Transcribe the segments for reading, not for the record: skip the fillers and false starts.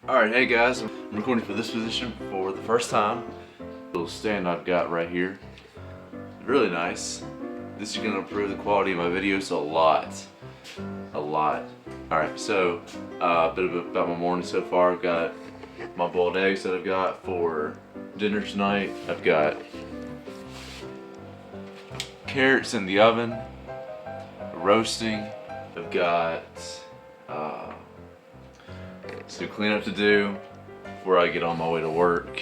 Alright, hey guys, I'm recording for this position for the first time. Little stand I've got right here. Really nice. This is going to improve the quality of my videos a lot. Alright, so a bit about my morning so far. I've got my boiled eggs that I've got for dinner tonight. I've got carrots in the oven, roasting. I've got some cleanup to do before I get on my way to work.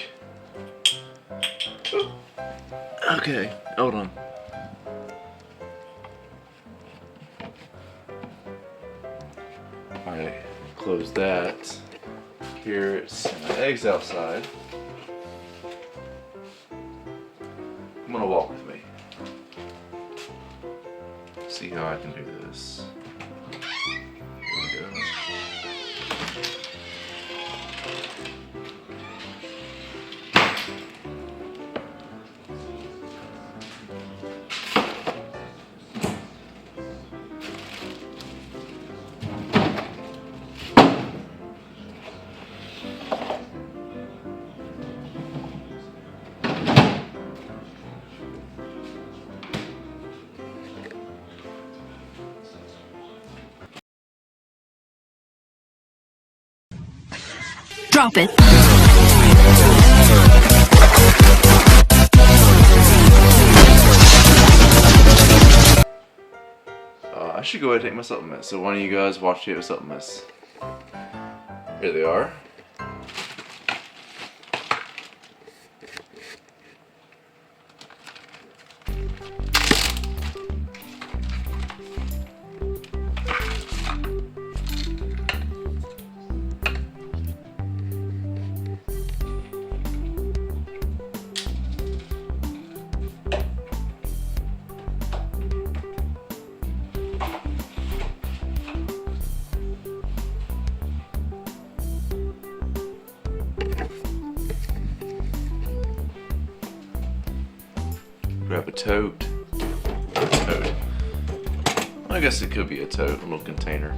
Okay, hold on. Alright, close that. Carrots and my eggs outside. I'm gonna walk with me. See how I can do this. Here we go. Drop it. I should go ahead and take my supplements. So why don't you guys watch the supplements? Here they are. Grab a tote. I guess it could be a tote, a little container.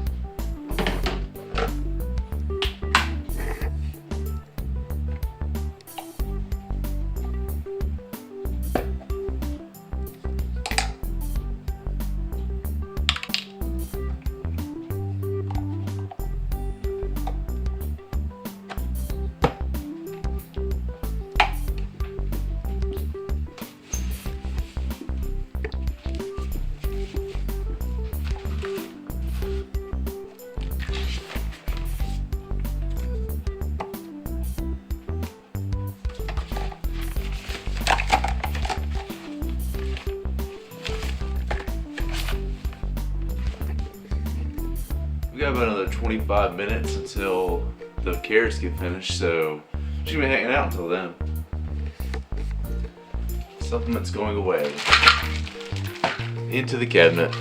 We got about another 25 minutes until the carrots get finished, so she's gonna be hanging out until then. Supplements going away into the cabinet.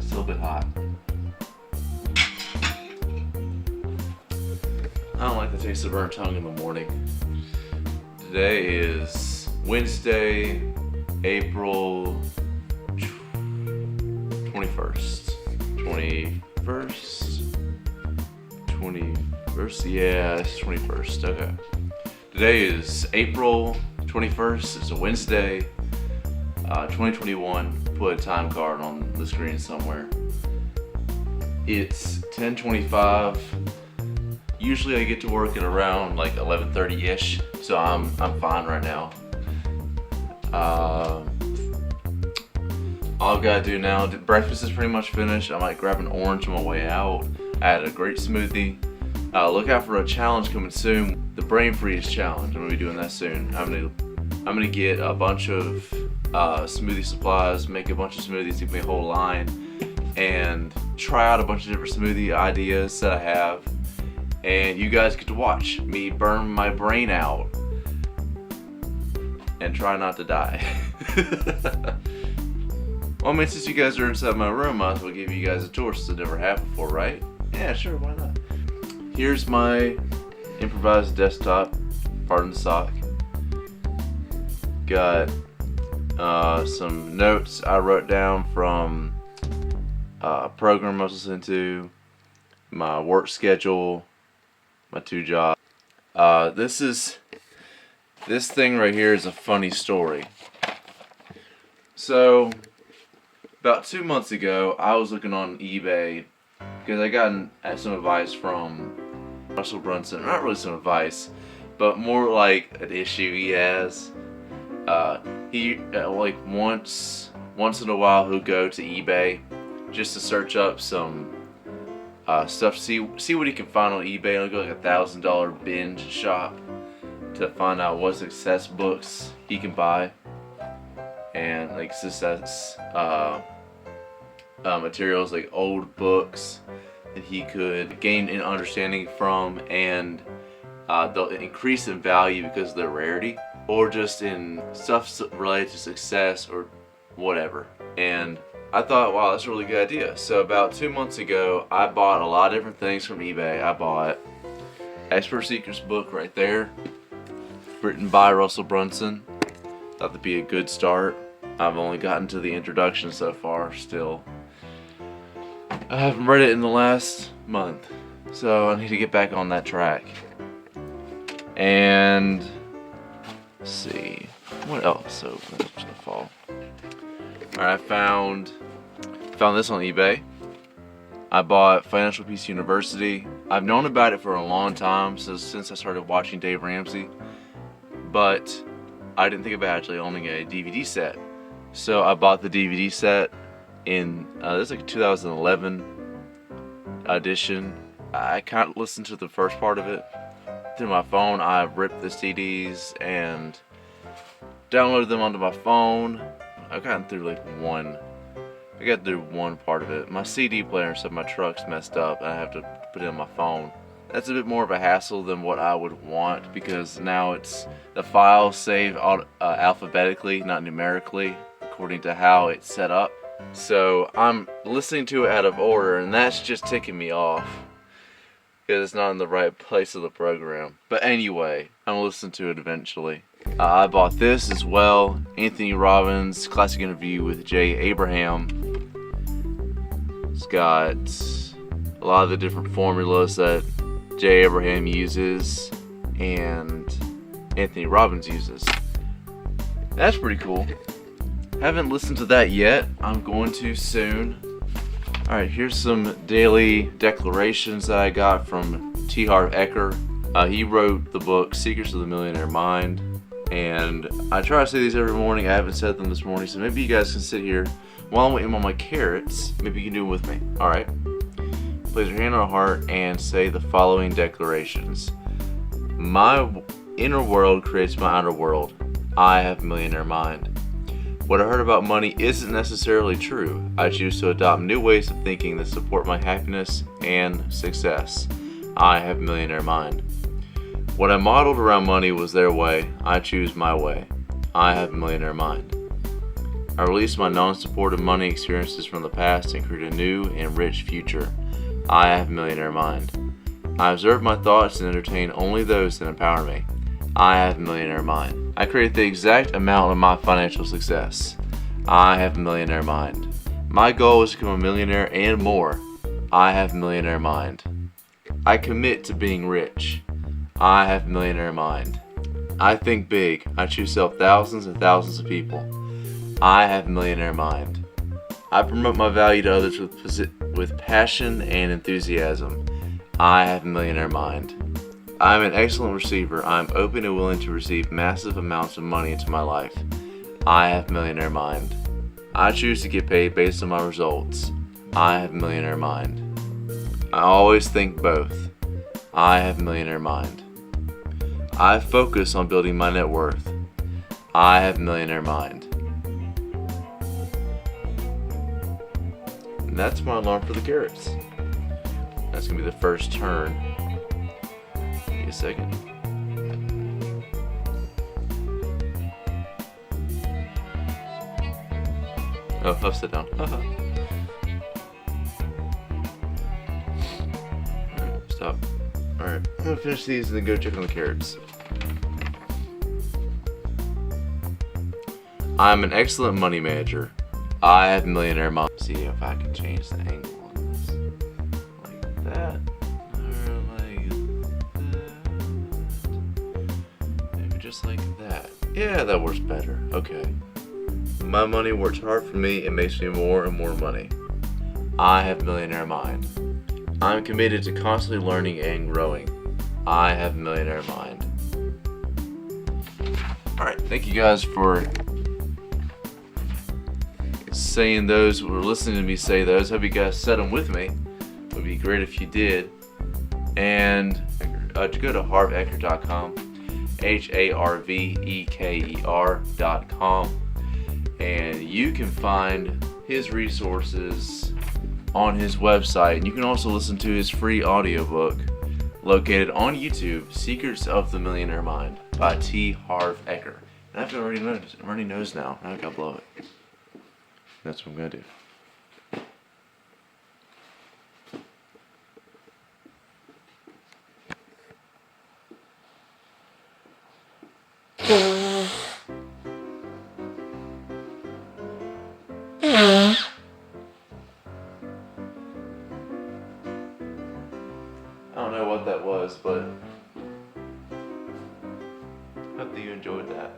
Still a bit hot. I don't like the taste of burnt tongue in the morning. Today is Wednesday, April 21st. 21st? Yeah, it's 21st. Okay. Today is April 21st. It's a Wednesday. 2021. Put a time card on the screen somewhere. It's 10:25. Usually I get to work at around like 11:30-ish, so I'm fine right now. All I've got to do now, breakfast is pretty much finished. I might grab an orange on my way out. I had a great smoothie. Look out for a challenge coming soon, the brain freeze challenge. I'm gonna be doing that soon. I'm gonna get a bunch of smoothie supplies, make a bunch of smoothies, give me a whole line, and try out a bunch of different smoothie ideas that I have. And you guys get to watch me burn my brain out. and try not to die. Well, I mean, since you guys are inside my room, I might as well give you guys a tour since it never happened before, right? Yeah, sure, why not? Here's my improvised desktop, pardon the sock. Got some notes I wrote down from a program I was listening to, my work schedule, my 2 jobs. This thing right here is a funny story. So, about 2 months ago, I was looking on eBay because I got some advice from Russell Brunson. Not really some advice, but more like an issue he has. He like once in a while he'll go to eBay just to search up some stuff to see what he can find on eBay. He'll go like $1,000 binge shop to find out what success books he can buy and like success materials, like old books that he could gain an understanding from, and they'll increase in value because of their rarity, or just in stuff related to success or whatever. And I thought, wow, that's a really good idea. So about 2 months ago, I bought a lot of different things from eBay. I bought Expert Seeker's book right there, written by Russell Brunson. Thought that'd be a good start. I've only gotten to the introduction so far still. I haven't read it in the last month, so I need to get back on that track. And let's see, what else opened up to the fall? Alright, I found this on eBay. I bought Financial Peace University. I've known about it for a long time, since I started watching Dave Ramsey, but I didn't think about actually owning a DVD set. So I bought the DVD set in this is like a 2011 edition. I kind of listened to the first part of it through my phone. I ripped the CDs and downloaded them onto my phone. I got through one part of it. My CD player and stuff, my truck's messed up, and I have to put it on my phone. That's a bit more of a hassle than what I would want, because now it's the files save alphabetically, not numerically, according to how it's set up. So I'm listening to it out of order, and that's just ticking me off because it's not in the right place of the program. But anyway, I'm gonna listen to it eventually. I bought this as well, Anthony Robbins' classic interview with Jay Abraham. It's got a lot of the different formulas that Jay Abraham uses and Anthony Robbins uses. That's pretty cool. Haven't listened to that yet. I'm going to soon. Alright, here's some daily declarations that I got from T. Harv Eker. He wrote the book Secrets of the Millionaire Mind, and I try to say these every morning. I haven't said them this morning, so maybe you guys can sit here while I'm waiting on my carrots. Maybe you can do it with me. Alright. Place your hand on a heart and say the following declarations. My inner world creates my outer world. I have a millionaire mind. What I heard about money isn't necessarily true. I choose to adopt new ways of thinking that support my happiness and success. I have a millionaire mind. What I modeled around money was their way. I choose my way. I have a millionaire mind. I release my non-supportive money experiences from the past and create a new and rich future. I have a millionaire mind. I observe my thoughts and entertain only those that empower me. I have a millionaire mind. I create the exact amount of my financial success. I have a millionaire mind. My goal is to become a millionaire and more. I have a millionaire mind. I commit to being rich. I have a millionaire mind. I think big. I choose to help thousands and thousands of people. I have a millionaire mind. I promote my value to others with passion and enthusiasm. I have a millionaire mind. I am an excellent receiver. I am open and willing to receive massive amounts of money into my life. I have a millionaire mind. I choose to get paid based on my results. I have a millionaire mind. I always think both. I have a millionaire mind. I focus on building my net worth. I have a millionaire mind. And that's my alarm for the carrots. That's going to be the first turn. Give me a second. Oh, I'll sit down. Alright, stop. Alright, I'm gonna finish these and then go check on the carrots. I'm an excellent money manager. I have millionaire mind. See if I can change the angle on this. Like that. Or like that. Maybe just like that. Yeah, that works better. Okay. My money works hard for me and makes me more and more money. I have millionaire mind. I'm committed to constantly learning and growing. I have millionaire mind. Alright, thank you guys for saying those, or listening to me say those. Hope you guys said them with me. It would be great if you did. And go to harveker.com, harveker.com, and you can find his resources on his website. And you can also listen to his free audiobook located on YouTube, Secrets of the Millionaire Mind by T. Harv Eker. And I've already knows now. Now I gotta blow it. That's what I'm gonna do. I don't know what that was, but hope that you enjoyed that.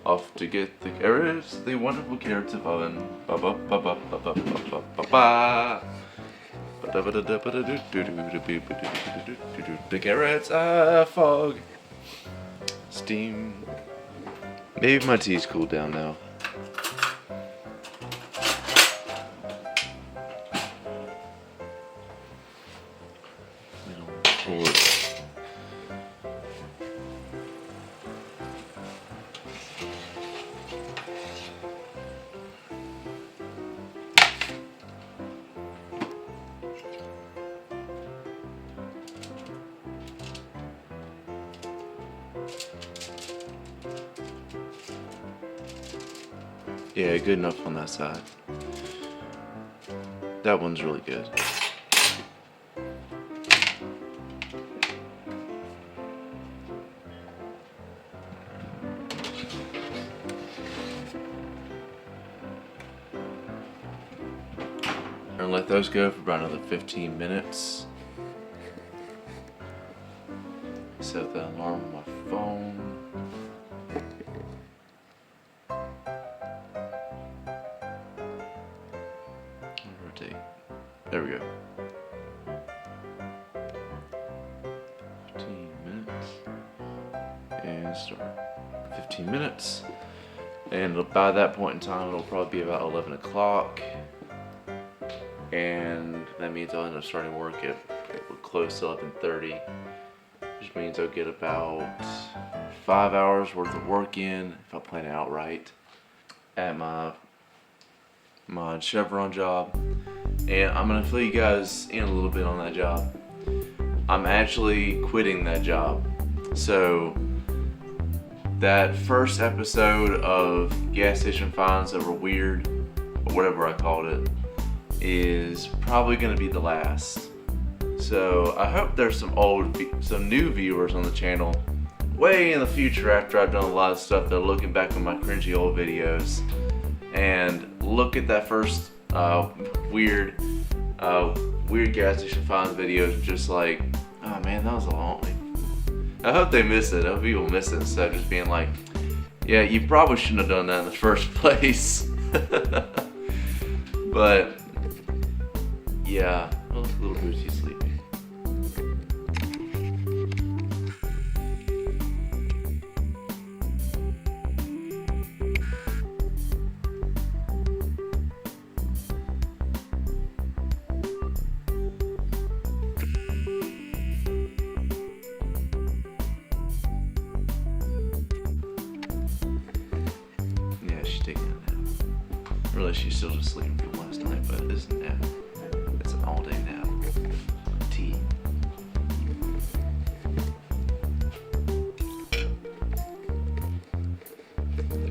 Off to get the carrots, the wonderful carrots of oven. Ba ba ba ba ba ba ba ba ba. The carrots are fog. Steam. Maybe my tea's cooled down now. Yeah, good enough on that side. That one's really good. I'm gonna let those go for about another 15 minutes. Set the alarm on my phone. There we go. 15 minutes. And start. 15 minutes. And by that point in time, it'll probably be about 11 o'clock. And that means I'll end up starting work at close to 11:30. Which means I'll get about 5 hours worth of work in, if I plan it out right, at my Chevron job. And I'm gonna fill you guys in a little bit on that job. I'm actually quitting that job. So that first episode of gas station finds that were weird, or whatever I called it, is probably gonna be the last. So I hope there's some new viewers on the channel way in the future after I've done a lot of stuff. They're looking back on my cringy old videos and look at that first weird gas station finds videos, just like, oh man, that was a long one. I hope they miss it. I hope people miss it instead of just being like, yeah, you probably shouldn't have done that in the first place. But yeah, little Bootsy sleeping. Really, she's still just sleeping from last night, but it isn't nap. It's an all-day nap. Tea. Okay.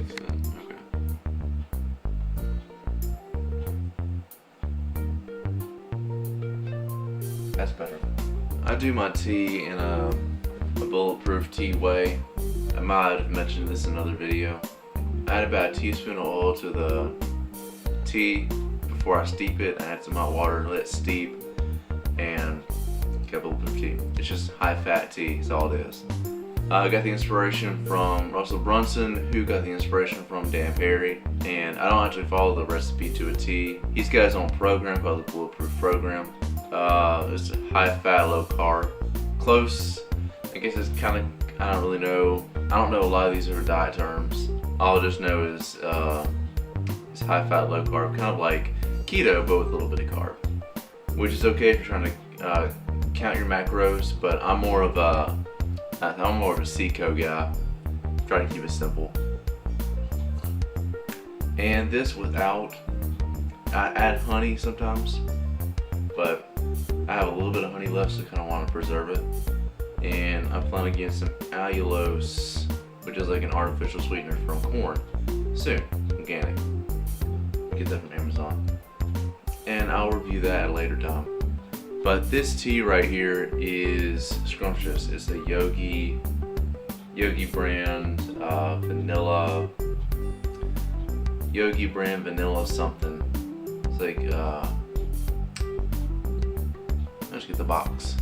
That's better. I do my tea in a bulletproof tea way. I might have mentioned this in another video. I add about a teaspoon of oil to the tea before I steep it. I add some hot water, let it steep, and get a bulletproof tea. It's just high fat tea, that's all it is. I got the inspiration from Russell Brunson, who got the inspiration from Dan Perry, and I don't actually follow the recipe to a T. He's got his own program called the Bulletproof Program. It's high fat, low carb. Close, I guess it's kind of, I don't really know. I don't know a lot of these are diet terms. All I just know is it's high fat, low carb, kind of like keto, but with a little bit of carb, which is okay if you're trying to count your macros. But I'm more of a Seco guy. Try to keep it simple. And this without, I add honey sometimes, but I have a little bit of honey left, so I kind of want to preserve it. And I plan on getting some allulose, which is like an artificial sweetener from corn, soon, organic. Get that from Amazon. And I'll review that at a later time. But this tea right here is scrumptious. It's the Yogi brand vanilla, Yogi brand vanilla something. It's like, let's get the box.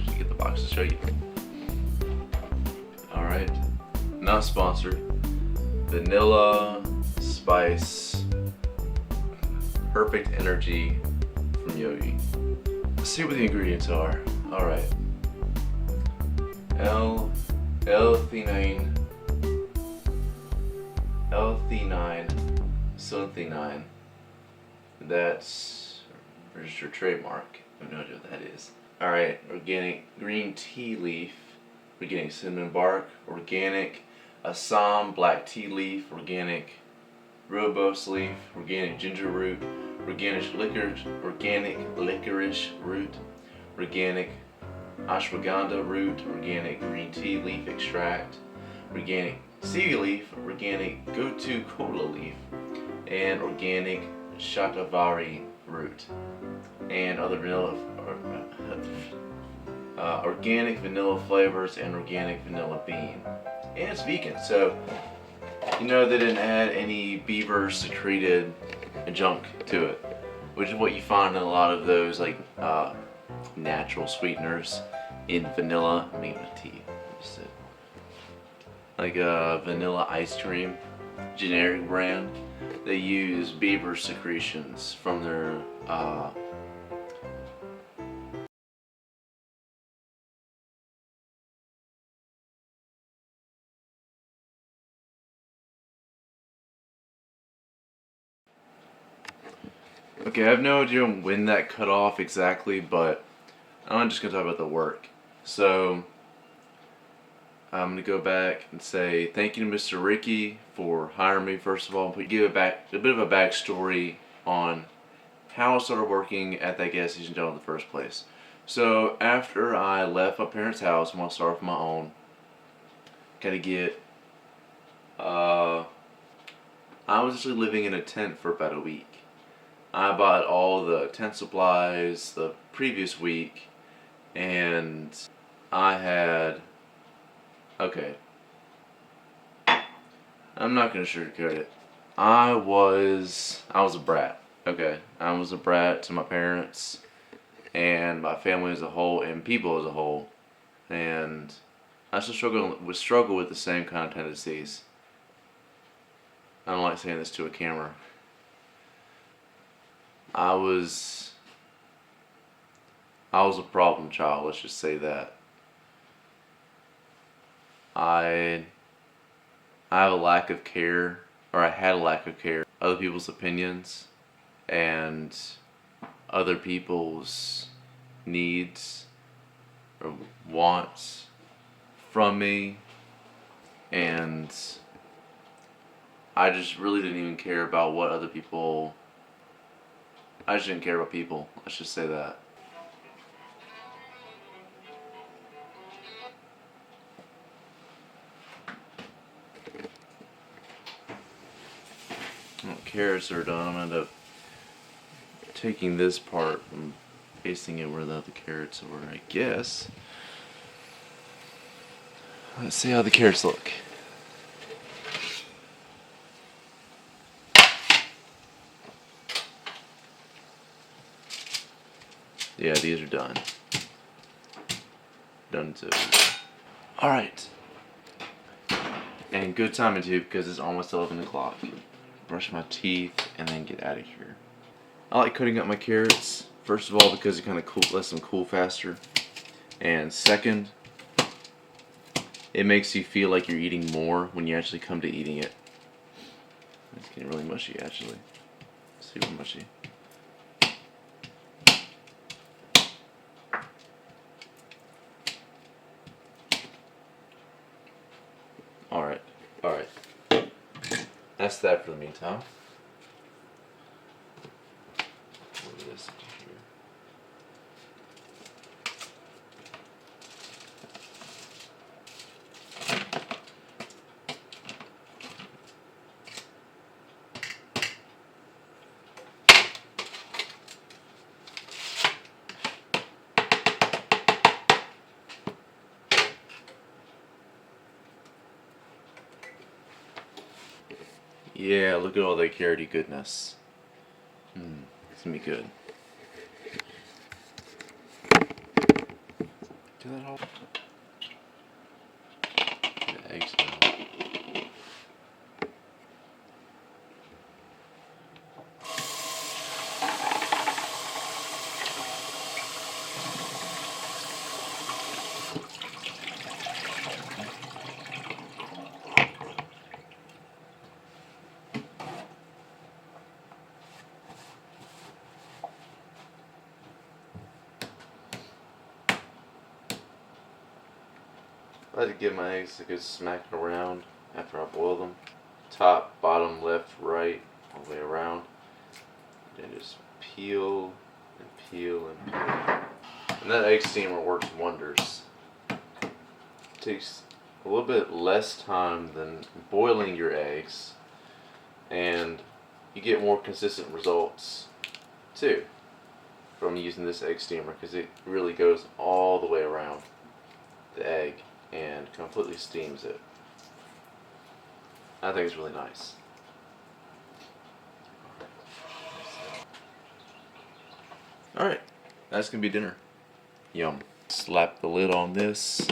Just get the box to show you. Alright, not sponsored. Vanilla spice. Perfect energy from Yogi. Let's see what the ingredients are. Alright. L-theanine, syntheanine. That's registered trademark. I have no idea what that is. Alright, organic green tea leaf, organic cinnamon bark, organic Assam black tea leaf, organic rooibos leaf, organic ginger root, organic licorice root, organic ashwagandha root, organic green tea leaf extract, organic stevia leaf, organic gotu kola leaf, and organic shatavari root, and other vanilla, organic vanilla flavors, and organic vanilla bean. And it's vegan, so you know they didn't add any beaver secreted junk to it, which is what you find in a lot of those like natural sweeteners in vanilla. I mean, tea, like vanilla ice cream, generic brand. They use beaver secretions from their Okay, I have no idea when that cut off exactly, but I'm just going to talk about the work. So, I'm going to go back and say thank you to Mr. Ricky for hiring me, first of all, but give a bit of a backstory on how I started working at that gas station job in the first place. So, after I left my parents' house and I started for my own, kind of get, I was actually living in a tent for about a week. I bought all the tent supplies the previous week, and I had, okay, I'm not gonna sugarcoat it. I was a brat, okay? I was a brat to my parents, and my family as a whole, and people as a whole, and I still struggle with the same kind of tendencies. I don't like saying this to a camera. I was a problem child, let's just say that. I have a lack of care, or I had a lack of care, other people's opinions and other people's needs or wants from me, and I just really didn't even care about what other people. I just didn't care about people. Let's just say that. Carrots are done. I'm gonna end up taking this part and pasting it where the other carrots were, I guess. Let's see how the carrots look. Yeah, these are done. Done too. Alright. And good timing too, because it's almost 11 o'clock. Brush my teeth and then get out of here. I like cutting up my carrots. First of all, because it kind of lets them cool faster. And second, it makes you feel like you're eating more when you actually come to eating it. It's getting really mushy, actually. Super mushy. Alright. That's that for the meantime. Move this into here. Yeah, look at all that carroty goodness. It's gonna be good. Do that all. The eggs out. I like to give my eggs a good smack around after I boil them. Top, bottom, left, right, all the way around. Then just peel and peel and peel. And that egg steamer works wonders. It takes a little bit less time than boiling your eggs, and you get more consistent results too from using this egg steamer, because it really goes all the way around the egg and completely steams it. I think it's really nice. Alright, that's gonna be dinner. Yum. Slap the lid on this.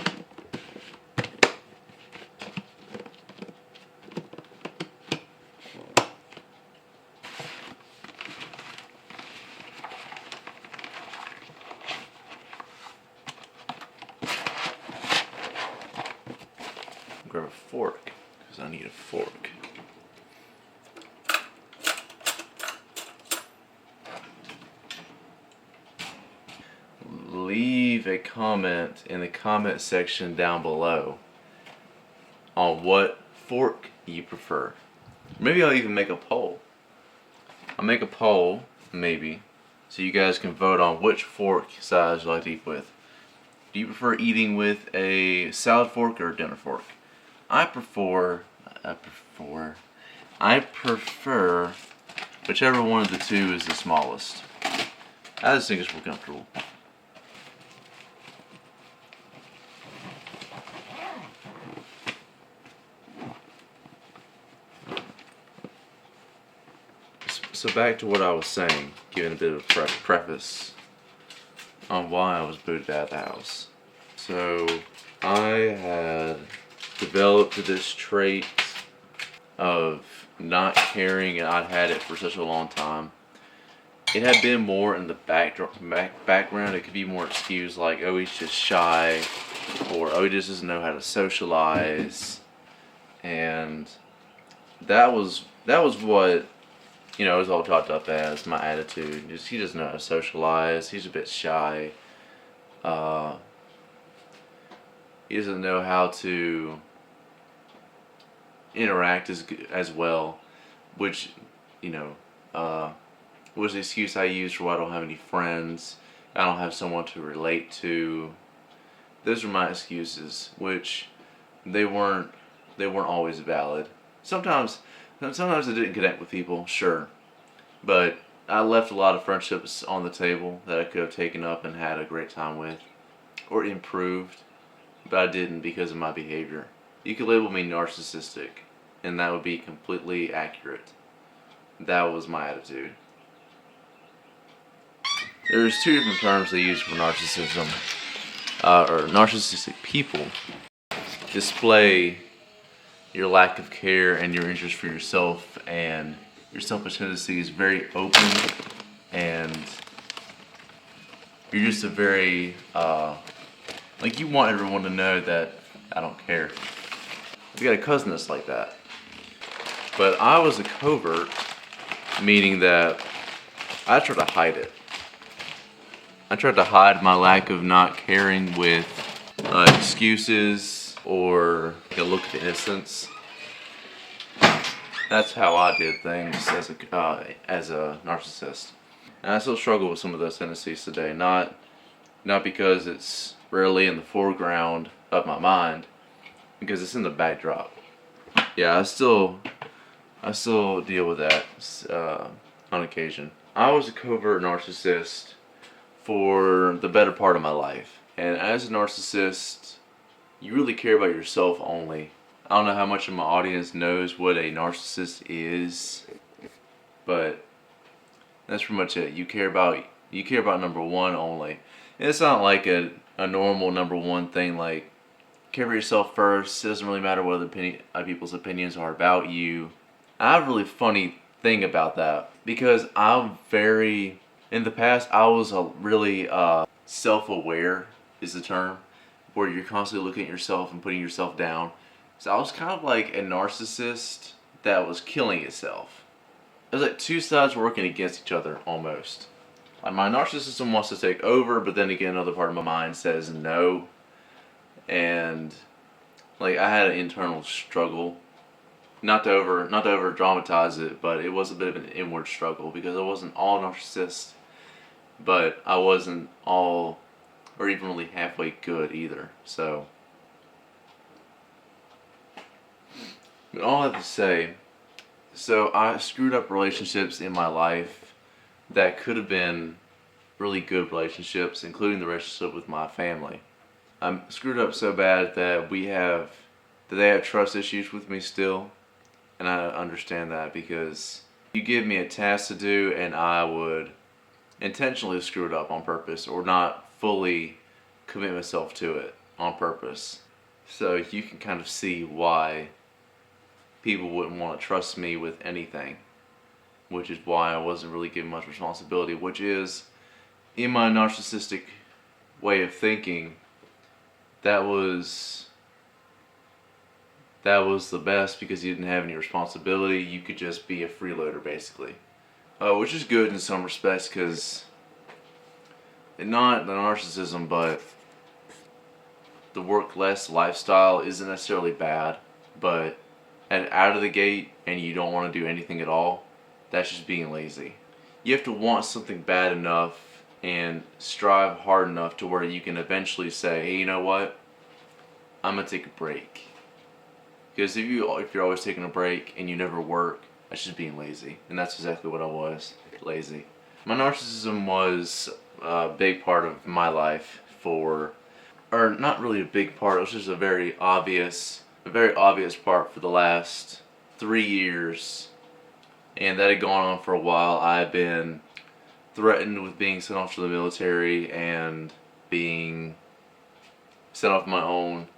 Grab a fork, because I need a fork. Leave a comment in the comment section down below on what fork you prefer. Maybe I'll even make a poll. I'll make a poll, maybe, so you guys can vote on which fork size you like to eat with. Do you prefer eating with a salad fork or a dinner fork? I prefer whichever one of the two is the smallest. I just think it's more comfortable. So back to what I was saying, giving a bit of a preface on why I was booted out of the house. So I had developed this trait of not caring, and I'd had it for such a long time. It had been more in the background. It could be more excused, like, oh, he's just shy, or oh, he just doesn't know how to socialize. And that was what, you know, it was all chalked up as my attitude. Just, he doesn't know how to socialize. He's a bit shy. He doesn't know how to interact as well, which, you know, was the excuse I used for why I don't have any friends. I don't have someone to relate to. Those are my excuses, which they weren't always valid. Sometimes I didn't connect with people, sure, but I left a lot of friendships on the table that I could have taken up and had a great time with, or improved, but I didn't because of my behavior. You could label me narcissistic, and that would be completely accurate. That was my attitude. There's two different terms they use for narcissism, or narcissistic people display your lack of care and your interest for yourself, and your selfish tendency is very open, and you're just a very, like, you want everyone to know that I don't care. You got a cousin that's like that. But I was a covert, meaning that I tried to hide it. I tried to hide my lack of not caring with excuses or a look of innocence. That's how I did things as a narcissist. And I still struggle with some of those tendencies today. Not because it's rarely in the foreground of my mind, because it's in the backdrop. Yeah, I still deal with that on occasion. I was a covert narcissist for the better part of my life. And as a narcissist, you really care about yourself only. I don't know how much of my audience knows what a narcissist is, but that's pretty much it. You care about number one only. And it's not like a normal number one thing, like care for yourself first. It doesn't really matter what other people's opinions are about you. I have a really funny thing about that, because in the past I was a really self-aware is the term, where you're constantly looking at yourself and putting yourself down. So I was kind of like a narcissist that was killing itself. It was like two sides working against each other almost. Like, my narcissism wants to take over, but then again another part of my mind says no. And like, I had an internal struggle. Not to over dramatize it, but it was a bit of an inward struggle, because I wasn't all narcissist, but I wasn't all or even really halfway good either. So, but all I have to say, so I screwed up relationships in my life that could have been really good relationships, including the relationship with my family. I'm screwed up so bad that they have trust issues with me still. And I understand that, because you give me a task to do and I would intentionally screw it up on purpose, or not fully commit myself to it on purpose. So you can kind of see why people wouldn't want to trust me with anything, which is why I wasn't really given much responsibility, which is, in my narcissistic way of thinking, that was the best, because you didn't have any responsibility. You could just be a freeloader, basically. Which is good in some respects, because not the narcissism, but the work less lifestyle isn't necessarily bad, but out of the gate and you don't want to do anything at all, that's just being lazy. You have to want something bad enough and strive hard enough to where you can eventually say, hey, you know what? I'm going to take a break. Because if you're always taking a break and you never work, that's just being lazy. And that's exactly what I was, lazy. My narcissism was a big part of my life or not really a big part, it was just a very obvious part for the last 3 years. And that had gone on for a while. I've been threatened with being sent off to the military and being sent off my own.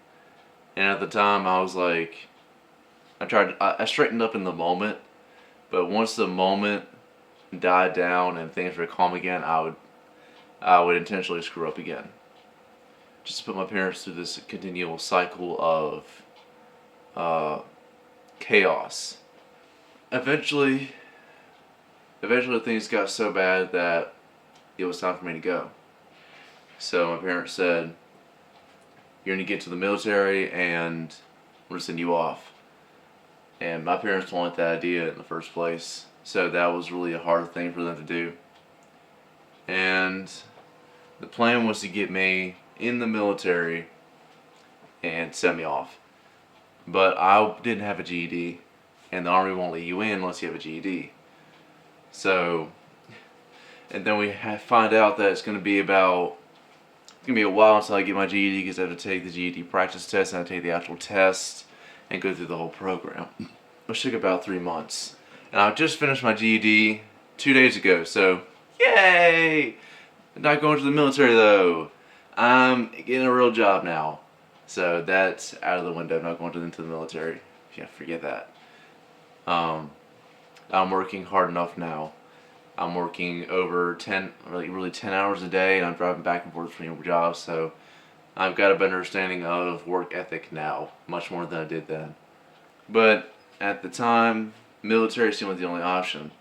And at the time I was like, I straightened up in the moment, but once the moment died down and things were calm again, I would intentionally screw up again. Just to put my parents through this continual cycle of chaos. Eventually things got so bad that it was time for me to go. So my parents said, you're going to get to the military and we're going to send you off. And my parents don't like that idea in the first place. So that was really a hard thing for them to do. And the plan was to get me in the military and send me off. But I didn't have a GED, and the Army won't let you in unless you have a GED. So and then we find out that it's going to be a while until I get my GED because I have to take the GED practice test and I take the actual test and go through the whole program, which took about 3 months. And I just finished my GED 2 days ago, so yay! Not going to the military though. I'm getting a real job now, so that's out of the window. I'm not going into the military. Yeah, forget that. I'm working hard enough now. I'm working over 10 hours a day, and I'm driving back and forth between jobs, so I've got a better understanding of work ethic now, much more than I did then. But at the time, military seemed like the only option.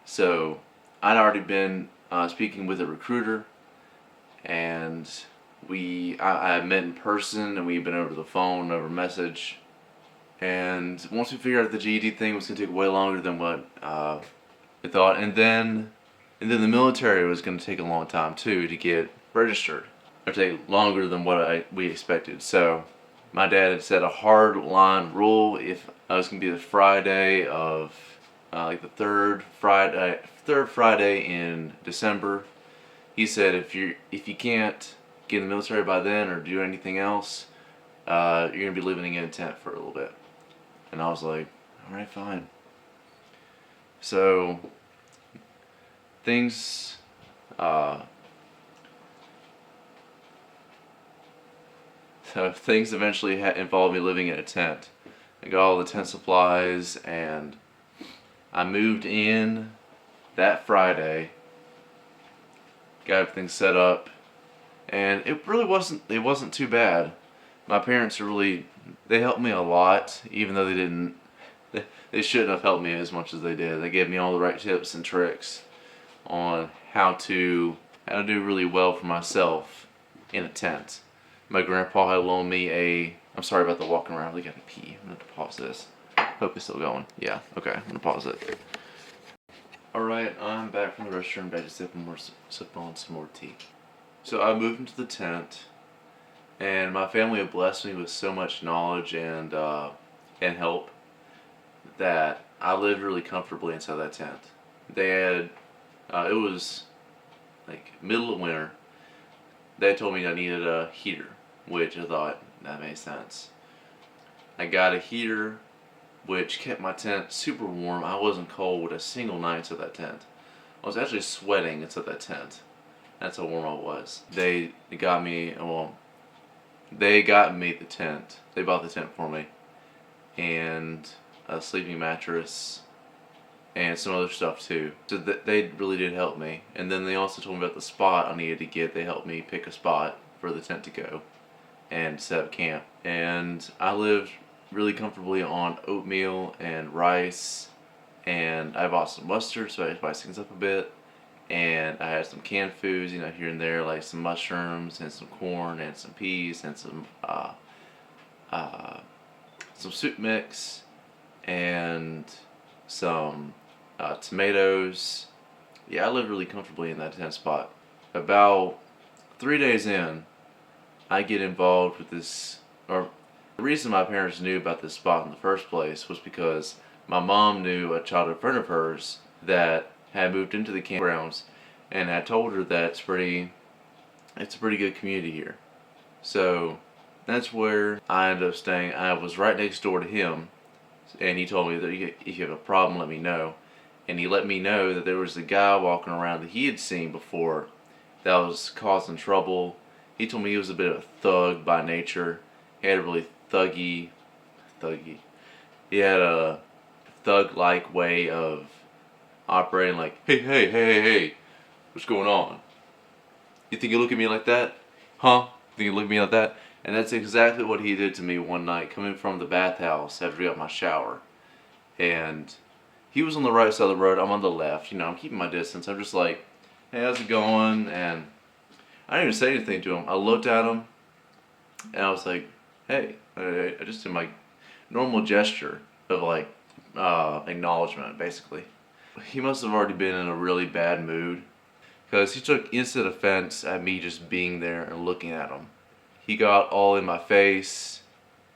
So I'd already been speaking with a recruiter, and I met in person, and we've been over the phone, over message. And once we figured out the GED thing was going to take way longer than what we thought, and then the military was going to take a long time too to get registered, or take longer than what we expected. So my dad had set a hard line rule. If I was going to be the Friday of the third Friday in December, he said if you can't get in the military by then or do anything else, you're going to be living in a tent for a little bit. And I was like, alright, fine. So things eventually involved me living in a tent. I got all the tent supplies, and I moved in that Friday, got everything set up, and it wasn't too bad. My parents they helped me a lot, even though they shouldn't have helped me as much as they did. They gave me all the right tips and tricks on how to do really well for myself in a tent. My grandpa had loaned me I'm sorry about the walking around, I gotta pee. I'm gonna pause this. Hope it's still going. Yeah, okay, I'm gonna pause it. Alright, I'm back from the restroom, back to sipping on some more tea. So I moved into the tent, and my family had blessed me with so much knowledge and help that I lived really comfortably inside that tent. They had, it was like middle of winter. They told me I needed a heater, which I thought that made sense. I got a heater, which kept my tent super warm. I wasn't cold a single night inside that tent. I was actually sweating inside that tent. That's how warm I was. They got me the tent. They bought the tent for me, and a sleeping mattress, and some other stuff too. So they really did help me. And then they also told me about the spot I needed to get. They helped me pick a spot for the tent to go and set up camp. And I lived really comfortably on oatmeal and rice, and I bought some mustard so I could spice things up a bit. And I had some canned foods, here and there, like some mushrooms and some corn and some peas and some soup mix and some tomatoes. Yeah, I lived really comfortably in that tent spot. About 3 days in, I get involved with this, or the reason my parents knew about this spot in the first place was because my mom knew a childhood friend of hers that had moved into the campgrounds and had told her that it's a pretty good community here. So that's where I ended up staying. I was right next door to him, and he told me that if you have a problem, let me know. And he let me know that there was a guy walking around that he had seen before that was causing trouble. He told me he was a bit of a thug by nature. He had a really thuggy. He had a thug-like way of operating, like, hey, what's going on? You think you look at me like that? Huh? You think you look at me like that? And that's exactly what he did to me one night, coming from the bathhouse after I got my shower. And he was on the right side of the road, I'm on the left. I'm keeping my distance. I'm just like, hey, how's it going? And I didn't even say anything to him. I looked at him, and I was like, hey. I just did my normal gesture of, like, acknowledgement, basically. He must have already been in a really bad mood, because he took instant offense at me just being there and looking at him. He got all in my face,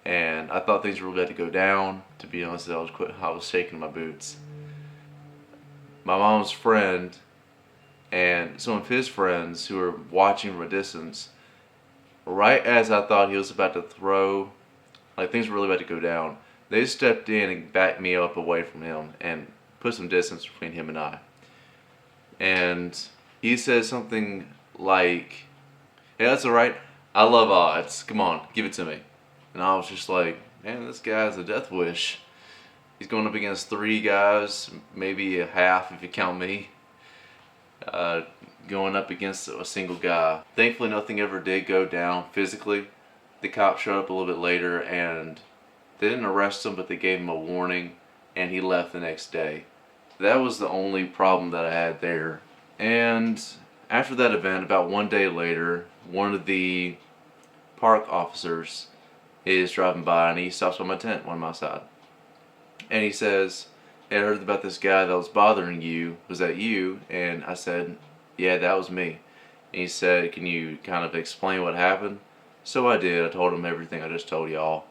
and I thought things were about to go down. To be honest, I was shaking my boots. My mom's friend and some of his friends who were watching from a distance, right as I thought he was about to throw, like things were really about to go down, they stepped in and backed me up away from him and put some distance between him and I. And he said something like, "Hey, that's alright. I love odds. Come on, give it to me." And I was just like, man, this guy's a death wish. He's going up against 3 guys, maybe a half if you count me, going up against a single guy. Thankfully, nothing ever did go down physically. The cops showed up a little bit later, and they didn't arrest him, but they gave him a warning, and he left the next day. That was the only problem that I had there. And after that event, about 1 day later, one of the park officers is driving by, and he stops by my tent when I'm outside. And he says, "Hey, I heard about this guy that was bothering you. Was that you?" And I said, "Yeah, that was me." And he said, "Can you kind of explain what happened?" So I did. I told him everything I just told y'all.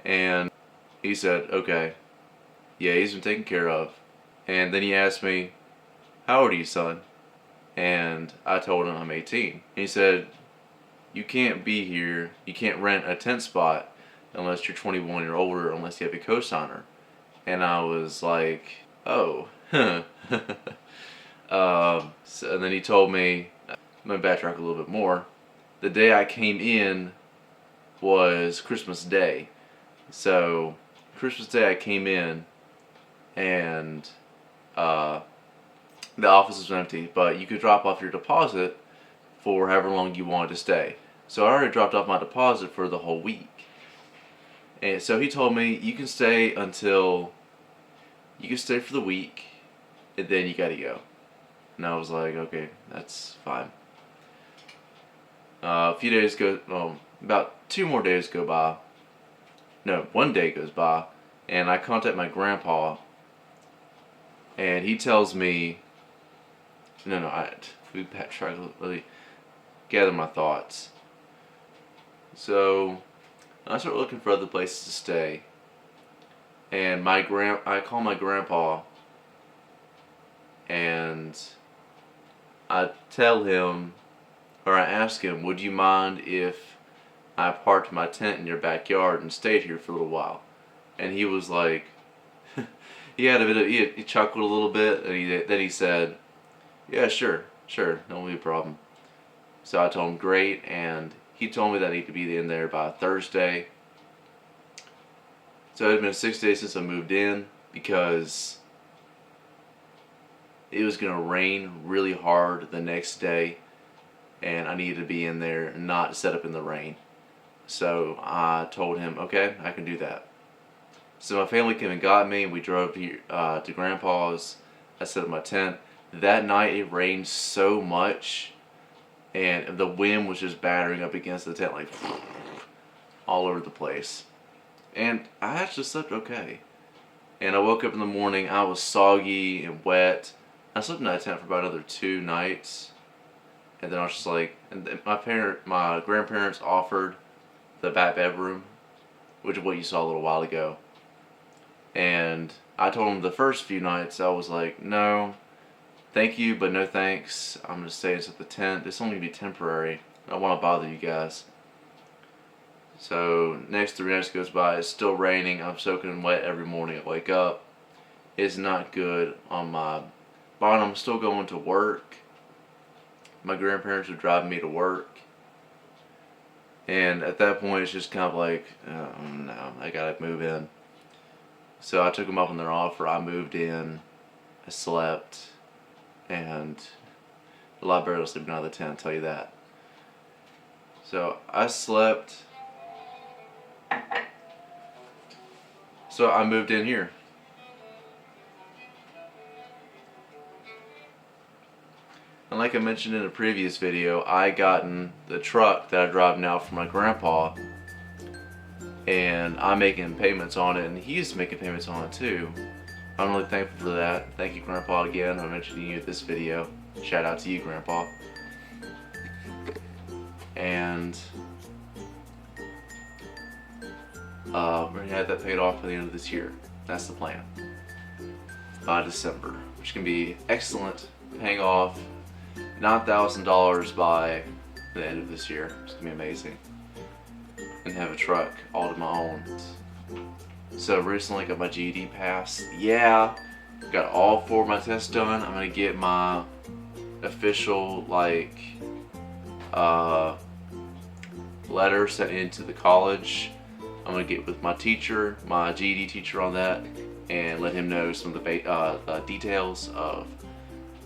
And he said, "Okay, yeah, he's been taken care of." And then he asked me, "How old are you, son?" And I told him I'm 18. And he said, "You can't be here. You can't rent a tent spot unless you're 21 or older, unless you have a cosigner." And I was like, "Oh, huh." And then he told me, I'm going to backtrack a little bit more. The day I came in was Christmas Day. So, Christmas Day I came in, and the office was empty, but you could drop off your deposit for however long you wanted to stay. So I already dropped off my deposit for the whole week. And so he told me, you can stay for the week, and then you gotta go. And I was like, okay, that's fine. About 2 more days go by. No, 1 day goes by, and I contact my grandpa, and he tells me, we backtrack, let me gather my thoughts. So, I start looking for other places to stay, and I call my grandpa, and I tell him, or I ask him, "Would you mind if I parked my tent in your backyard and stayed here for a little while?" And he was like, he chuckled a little bit, and then he said, "Yeah, sure, no be a problem." So I told him, great, and he told me that he could be in there by Thursday. So it had been 6 days since I moved in, because it was going to rain really hard the next day, and I needed to be in there and not set up in the rain. So I told him, okay, I can do that. So my family came and got me, and we drove here to Grandpa's. I set up my tent. That night it rained so much, and the wind was just battering up against the tent like all over the place. And I actually slept okay. And I woke up in the morning, I was soggy and wet. I slept in that tent for about another 2 nights. And then I was just like, and then my grandparents offered the back bedroom, which is what you saw a little while ago. And I told them the first few nights, I was like, no, thank you, but no thanks. I'm going to stay inside the tent. This is only going to be temporary. I don't want to bother you guys. So next 3 nights goes by, it's still raining. I'm soaking wet every morning I wake up. It's not good on my body. I'm still going to work. My grandparents are driving me to work. And at that point it's just kind of like, oh, no, I gotta move in. So I took them up on their offer. I moved in, I slept, and a lot better than sleeping out of the tent, I'll tell you that. So I slept. So I moved in here. And like I mentioned in a previous video, I gotten the truck that I drive now for my grandpa, and I'm making payments on it, and he's making payments on it too. I'm really thankful for that. Thank you, Grandpa, again. I'm mentioning you in this video. Shout out to you, Grandpa. And we're gonna have that paid off by the end of this year. That's the plan. By December, which can be excellent, paying off $9,000 by the end of this year. It's gonna be amazing. And have a truck all to my own. So recently got my GED passed. Yeah, got all 4 of my tests done. I'm gonna get my official letter sent into the college. I'm gonna get with my teacher, my GED teacher, on that, and let him know some of the details of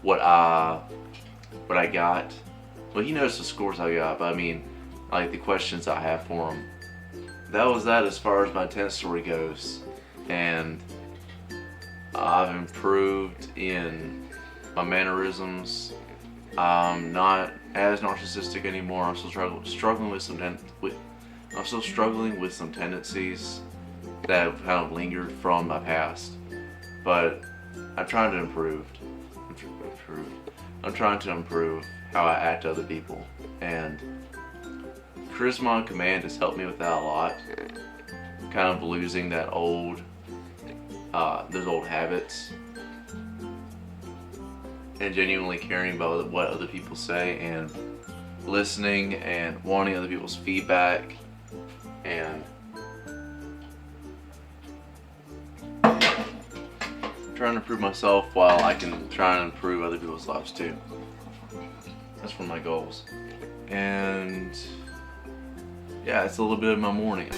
what I got. Well, he knows the scores I got, but I mean, like the questions I have for him. That was that as far as my 10th story goes, and I've improved in my mannerisms. I'm not as narcissistic anymore. I'm still struggling with some tendencies that have kind of lingered from my past, but I'm trying to improve. I'm trying to improve how I act to other people, and Charisma on Command has helped me with that a lot. Kind of losing that those old habits, and genuinely caring about what other people say, and listening and wanting other people's feedback, and trying to improve myself while I can try and improve other people's lives too. That's one of my goals. And yeah, it's a little bit of my morning.